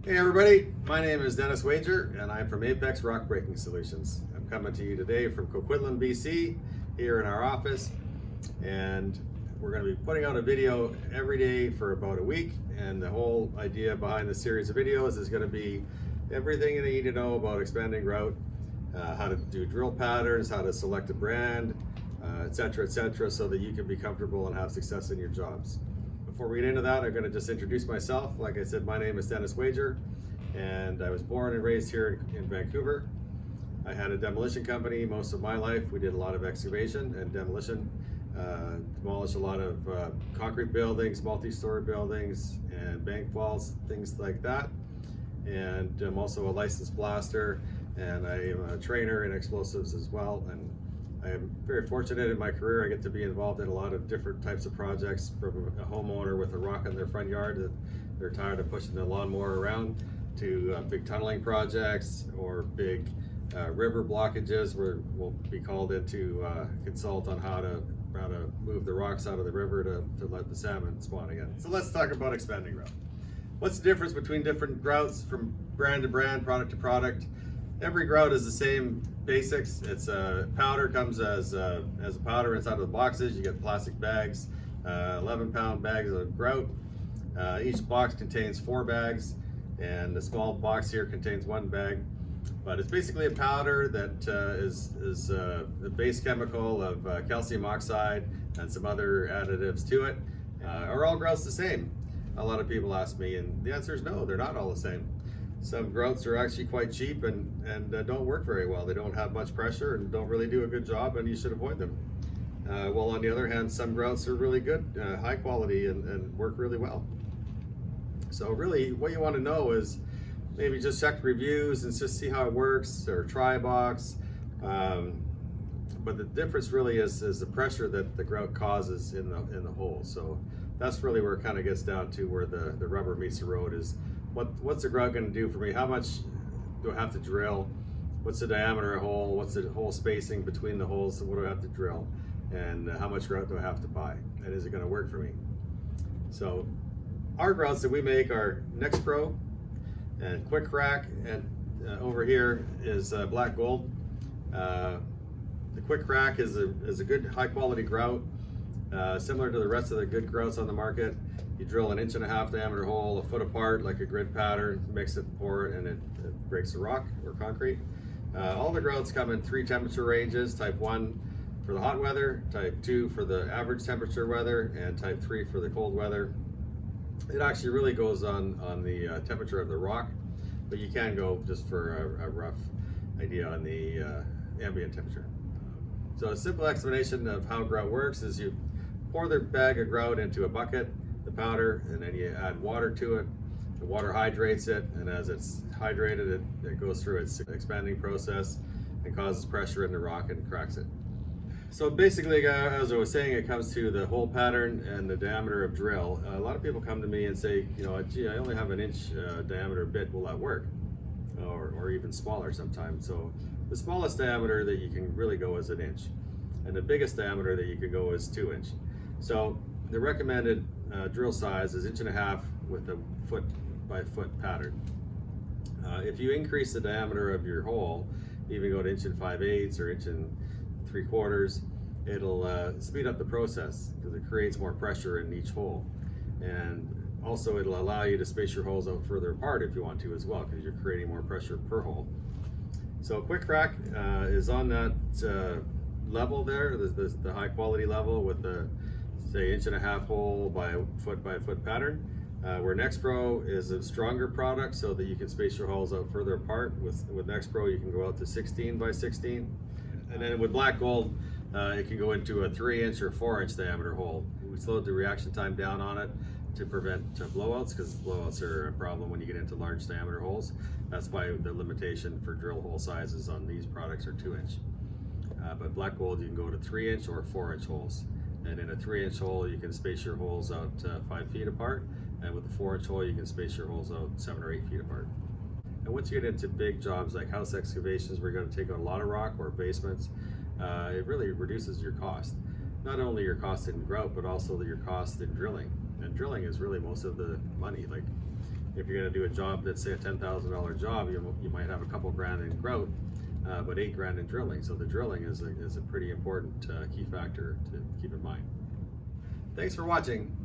Hey everybody, my name is Dennis Wager and I'm from Apex Rock Breaking Solutions. I'm coming to you today from Coquitlam, BC, here in our office, and we're going to be putting out a video every day for about a week, and the whole idea behind the series of videos is going to be everything you need to know about expanding grout, how to do drill patterns, how to select a brand, etc., so that you can be comfortable and have success in your jobs. Before we get into that, I'm going to just introduce myself. Like I said, my name is Dennis Wager, and I was born and raised here in Vancouver. I had a demolition company most of my life. We did a lot of excavation and demolition, demolished a lot of concrete buildings, multi-story buildings, and bank vaults, things like that. And I'm also a licensed blaster, and I am a trainer in explosives as well. And I am very fortunate in my career. I get to be involved in a lot of different types of projects, from a homeowner with a rock in their front yard that they're tired of pushing the lawnmower around, to big tunneling projects or big river blockages where we'll be called in to consult on how to move the rocks out of the river to let the salmon spawn again. So let's talk about expanding grout. What's the difference between different grouts from brand to brand, product to product? Every grout is the same basics. It's a powder, comes as a powder inside of the boxes. You get plastic bags, 11-pound bags of grout. Each box contains 4 bags, and the small box here contains 1 bag. But it's basically a powder that is the base chemical of calcium oxide and some other additives to it. Are all grouts the same? A lot of people ask me, and the answer is no, they're not all the same. Some grouts are actually quite cheap and don't work very well. They don't have much pressure and don't really do a good job, and you should avoid them. While on the other hand, some grouts are really good, high quality, and work really well. So really what you want to know is maybe just check reviews and just see how it works, or try a box. But the difference really is the pressure that the grout causes in the hole. So that's really where it kind of gets down to where the rubber meets the road is, what's the grout going to do for me? How much do I have to drill? What's the diameter of a hole? What's the hole spacing between the holes? What do I have to drill? And how much grout do I have to buy? And is it going to work for me? So our grouts that we make are Next Pro and Quick Crack, and over here is Black Gold. The Quick Crack is a good high quality grout, similar to the rest of the good grouts on the market. You drill an 1.5-inch diameter hole, a foot apart, like a grid pattern, mix it, pour it, and it breaks the rock or concrete. All the grouts come in 3 temperature ranges: type 1 for the hot weather, type 2 for the average temperature weather, and type 3 for the cold weather. It actually really goes on the temperature of the rock, but you can go just for a rough idea on the ambient temperature. So a simple explanation of how grout works is you pour the bag of grout into a bucket, the powder, and then you add water to it. The water hydrates it, and as it's hydrated, it goes through its expanding process and causes pressure in the rock and cracks it. So basically, as I was saying, it comes to the hole pattern and the diameter of drill. A lot of people come to me and say, you know, gee, I only have an 1-inch diameter bit, will that work? Or even smaller sometimes. So the smallest diameter that you can really go is 1 inch, and the biggest diameter that you can go is 2 inch. So the recommended drill size is 1.5 inches with a foot by foot pattern. If you increase the diameter of your hole, even go to 1 5/8 inches or 1 3/4 inches, it'll speed up the process because it creates more pressure in each hole. And also it'll allow you to space your holes out further apart if you want to as well, because you're creating more pressure per hole. So Quick Crack is on that level there, the high quality level with the, say, 1.5 inch hole by foot pattern. Where Next Pro is a stronger product so that you can space your holes out further apart. With Next Pro you can go out to 16 by 16. And then with Black Gold, it can go into a 3-inch or 4-inch diameter hole. We slowed the reaction time down on it to prevent blowouts, because blowouts are a problem when you get into large diameter holes. That's why the limitation for drill hole sizes on these products are 2-inch. But Black Gold, you can go to 3-inch or 4-inch holes. And in a 3-inch hole, you can space your holes out 5 feet apart. And with a 4-inch hole, you can space your holes out 7 or 8 feet apart. And once you get into big jobs like house excavations where you're going to take out a lot of rock, or basements, it really reduces your cost. Not only your cost in grout, but also your cost in drilling. And drilling is really most of the money. Like If you're going to do a job that's say a $10,000 job, you might have a couple grand in grout, but 8 grand in drilling. So the drilling is a pretty important key factor to keep in mind. Thanks for watching.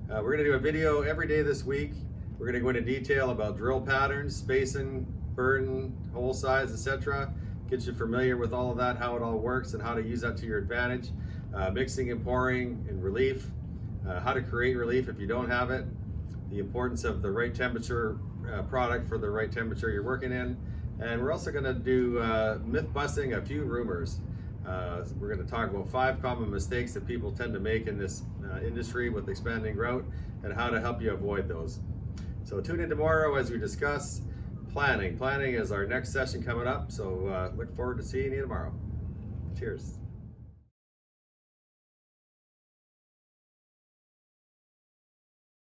We're going to do a video every day this week. We're going to go into detail about drill patterns, spacing, burden, hole size, etc. Get you familiar with all of that, how it all works, and how to use that to your advantage. Mixing and pouring and relief, how to create relief if you don't have it, the importance of the right temperature product for the right temperature you're working in, and we're also going to do myth busting a few rumors. We're going to talk about 5 common mistakes that people tend to make in this industry with expanding grout and how to help you avoid those. So tune in tomorrow as we discuss planning. Planning is our next session coming up, so look forward to seeing you tomorrow. Cheers.